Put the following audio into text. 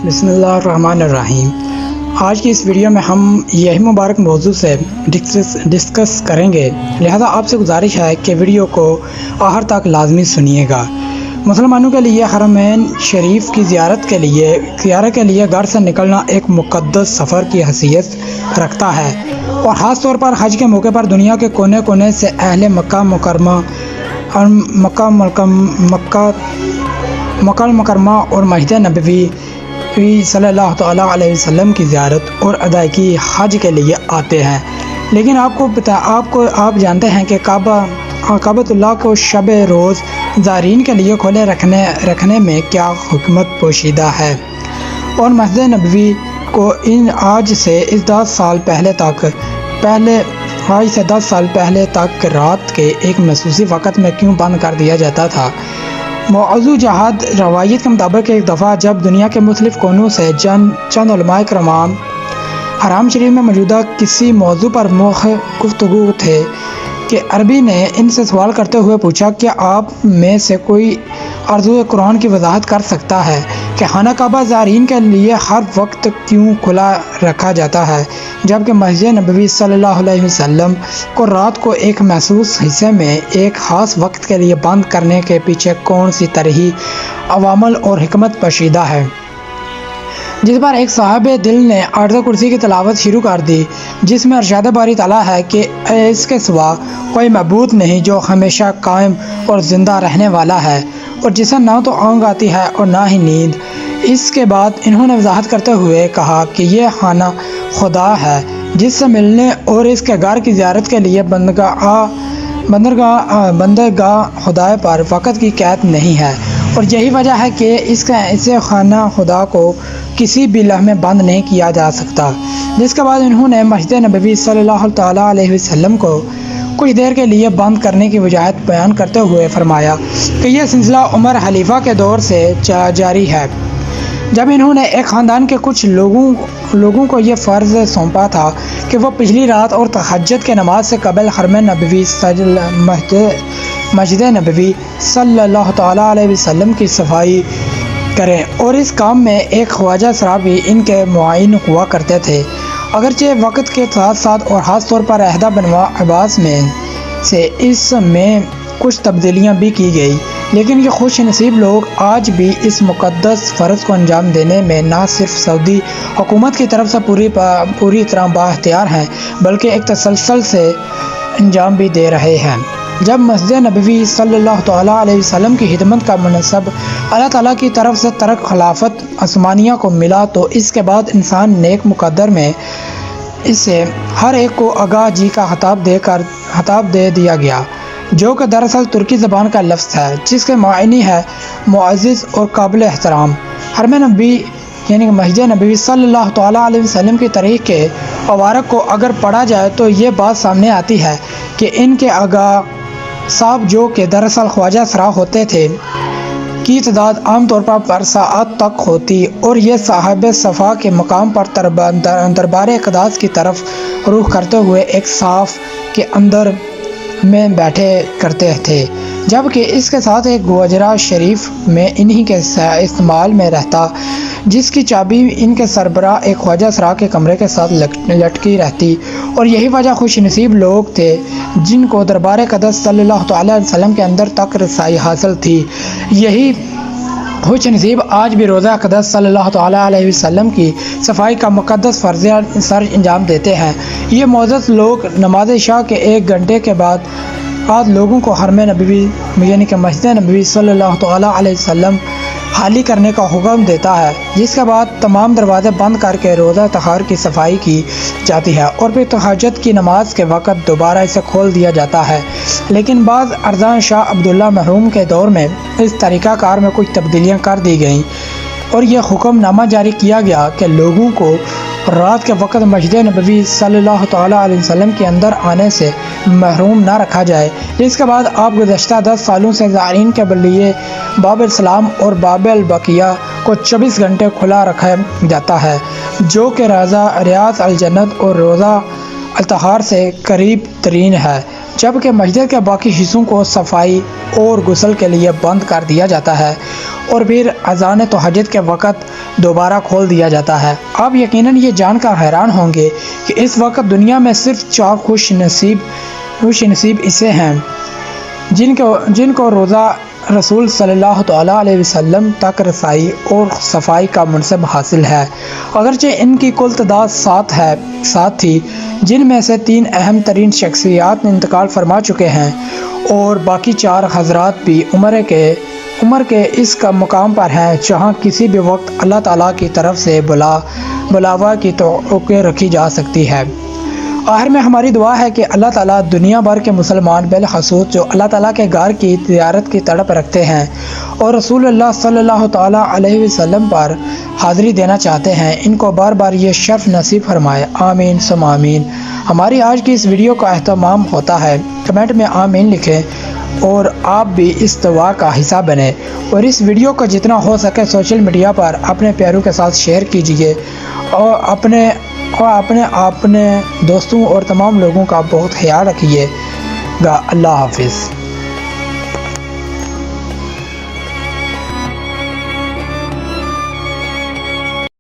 بسم اللہ الرحمن الرحیم۔ آج کی اس ویڈیو میں ہم یہی مبارک موضوع سے ڈسکس کریں گے، لہذا آپ سے گزارش ہے کہ ویڈیو کو آخر تک لازمی سنیے گا۔ مسلمانوں کے لیے حرمین شریف کی زیارت کے لیے گھر سے نکلنا ایک مقدس سفر کی حیثیت رکھتا ہے، اور خاص طور پر حج کے موقع پر دنیا کے کونے کونے سے اہل مکہ مکرمہ اور مسجد نبوی صلی اللہ تعالیٰ علیہ وسلم کی زیارت اور ادائیگی حج کے لیے آتے ہیں۔ لیکن آپ جانتے ہیں کہ کعبۃ اللہ کو شب روز زائرین کے لیے کھولے رکھنے میں کیا حکمت پوشیدہ ہے، اور مسجد نبوی کو آج سے 10 سال پہلے تک رات کے ایک خصوصی وقت میں کیوں بند کر دیا جاتا تھا۔ موضوع جہاد روایت کے مطابق ایک دفعہ جب دنیا کے مختلف کونوں سے چند علماء کرام حرم شریف میں موجودہ کسی موضوع پر گفتگو تھے کہ عربی نے ان سے سوال کرتے ہوئے پوچھا، کیا آپ میں سے کوئی عرض قرآن کی وضاحت کر سکتا ہے کہ خانہ کعبہ زائرین کے لیے ہر وقت کیوں کھلا رکھا جاتا ہے، جبکہ مسجد نبوی صلی اللہ علیہ وسلم کو رات کو ایک مخصوص حصے میں ایک خاص وقت کے لیے بند کرنے کے پیچھے کون سی طرحی عوامل اور حکمت پوشیدہ ہے؟ جس پر ایک صاحب دل نے آیت کرسی کی تلاوت شروع کر دی، جس میں ارشاد باری تعالیٰ ہے کہ اس کے سوا کوئی معبود نہیں جو ہمیشہ قائم اور زندہ رہنے والا ہے، اور جسے نہ تو اونگ آتی ہے اور نہ ہی نیند۔ اس کے بعد انہوں نے وضاحت کرتے ہوئے کہا کہ یہ خانہ خدا ہے، جس سے ملنے اور اس کے گھر کی زیارت کے لیے بندگاہ خدا پر وقت کی قید نہیں ہے، اور یہی وجہ ہے کہ اسے خانہ خدا کو کسی بھی لمحے بند نہیں کیا جا سکتا۔ جس کے بعد انہوں نے مسجد نبوی صلی اللہ تعالیٰ علیہ وسلم کو کچھ دیر کے لیے بند کرنے کی وجوہات بیان کرتے ہوئے فرمایا کہ یہ سلسلہ عمر خلیفہ کے دور سے جاری ہے، جب انہوں نے ایک خاندان کے کچھ لوگوں کو یہ فرض سونپا تھا کہ وہ پچھلی رات اور تہجد کے نماز سے قبل حرم نبوی مسجد نبوی صلی اللہ تعالیٰ علیہ وسلم کی صفائی کریں، اور اس کام میں ایک خواجہ سرابی ان کے معاون ہوا کرتے تھے۔ اگرچہ وقت کے ساتھ ساتھ اور خاص طور پر عہدہ بنو عباس میں سے اس میں کچھ تبدیلیاں بھی کی گئی، لیکن یہ خوش نصیب لوگ آج بھی اس مقدس فرض کو انجام دینے میں نہ صرف سعودی حکومت کی طرف سے پوری طرح بااختیار ہیں، بلکہ ایک تسلسل سے انجام بھی دے رہے ہیں۔ جب مسجد نبوی صلی اللہ تعالیٰ علیہ وسلم کی خدمت کا منصب اللہ تعالیٰ کی طرف سے ترک خلافت عثمانیہ کو ملا، تو اس کے بعد انسان نیک مقدر میں اسے ہر ایک کو آگاہ جی کا خطاب دے دیا گیا، جو کہ دراصل ترکی زبان کا لفظ ہے، جس کے معنی ہے معزز اور قابل احترام۔ حرم نبوی یعنی مسجد نبوی صلی اللہ تعالیٰ علیہ وسلم کی تاریخ کے اوراق کو اگر پڑھا جائے تو یہ بات سامنے آتی ہے کہ ان کے آگاہ صاحب، جو کہ دراصل خواجہ سرا ہوتے تھے، کی تعداد عام طور پر ساعت تک ہوتی، اور یہ صاحب صفا کے مقام پر دربار اقداس کی طرف رخ کرتے ہوئے ایک صاف کے اندر میں بیٹھے کرتے تھے، جبکہ اس کے ساتھ ایک گوجرہ شریف میں انہی کے استعمال میں رہتا، جس کی چابی ان کے سربراہ ایک خواجہ سرا کے کمرے کے ساتھ لٹکی رہتی، اور یہی وجہ خوش نصیب لوگ تھے جن کو دربار اقدس صلی اللہ تعالیٰ علیہ وسلم کے اندر تک رسائی حاصل تھی۔ یہی خوش نصیب آج بھی روضہ اقدس صلی اللہ تعالیٰ علیہ وسلم کی صفائی کا مقدس فرض سر انجام دیتے ہیں۔ یہ معزز لوگ نماز عشاء کے 1 گھنٹے کے بعد لوگوں کو حرم نبوی یعنی کہ مسجد نبوی صلی اللہ تعالیٰ علیہ وسلم خالی کرنے کا حکم دیتا ہے، جس کے بعد تمام دروازے بند کر کے روضہ طہار کی صفائی کی جاتی ہے، اور پھر تہجد کی نماز کے وقت دوبارہ اسے کھول دیا جاتا ہے۔ لیکن بعض ارزاں شاہ عبداللہ محروم کے دور میں اس طریقہ کار میں کچھ تبدیلیاں کر دی گئیں، اور یہ حکم نامہ جاری کیا گیا کہ لوگوں کو رات کے وقت مسجد نبوی صلی اللہ تعالیٰ علیہ وسلم کے اندر آنے سے محروم نہ رکھا جائے۔ اس کے بعد آپ گزشتہ 10 سالوں سے زائرین کے لیے باب السلام اور باب البقیہ کو 24 گھنٹے کھلا رکھا جاتا ہے، جو کہ ریاض الجنت اور روضہ الطہار سے قریب ترین ہے، جبکہ مسجد کے باقی حصوں کو صفائی اور غسل کے لیے بند کر دیا جاتا ہے اور پھر اذان تہجد کے وقت دوبارہ کھول دیا جاتا ہے۔ آپ یقیناً یہ جان کر حیران ہوں گے کہ اس وقت دنیا میں صرف 4 خوش نصیب اسے ہیں جن کو روزہ رسول صلی اللہ تعالیٰ علیہ وسلم تک رسائی اور صفائی کا منصب حاصل ہے۔ اگرچہ ان کی کل تعداد 7 تھی، جن میں سے 3 اہم ترین شخصیات انتقال فرما چکے ہیں اور باقی 4 حضرات بھی عمر کے اس کا مقام پر ہیں جہاں کسی بھی وقت اللہ تعالیٰ کی طرف سے بلاوا کی توقع رکھی جا سکتی ہے۔ آخر میں ہماری دعا ہے کہ اللہ تعالیٰ دنیا بھر کے مسلمان بالخصوص جو اللہ تعالیٰ کے گھر کی زیارت کی تڑپ رکھتے ہیں اور رسول اللہ صلی اللہ تعالیٰ علیہ وسلم پر حاضری دینا چاہتے ہیں، ان کو بار بار یہ شرف نصیب فرمائے، آمین ثم آمین۔ ہماری آج کی اس ویڈیو کا اہتمام ہوتا ہے، کمنٹ میں آمین لکھیں اور آپ بھی اس دعا کا حصہ بنیں، اور اس ویڈیو کو جتنا ہو سکے سوشل میڈیا پر اپنے پیاروں کے ساتھ شیئر کیجیے اور اپنے دوستوں اور تمام لوگوں کا بہت خیال رکھیے گا۔ اللہ حافظ۔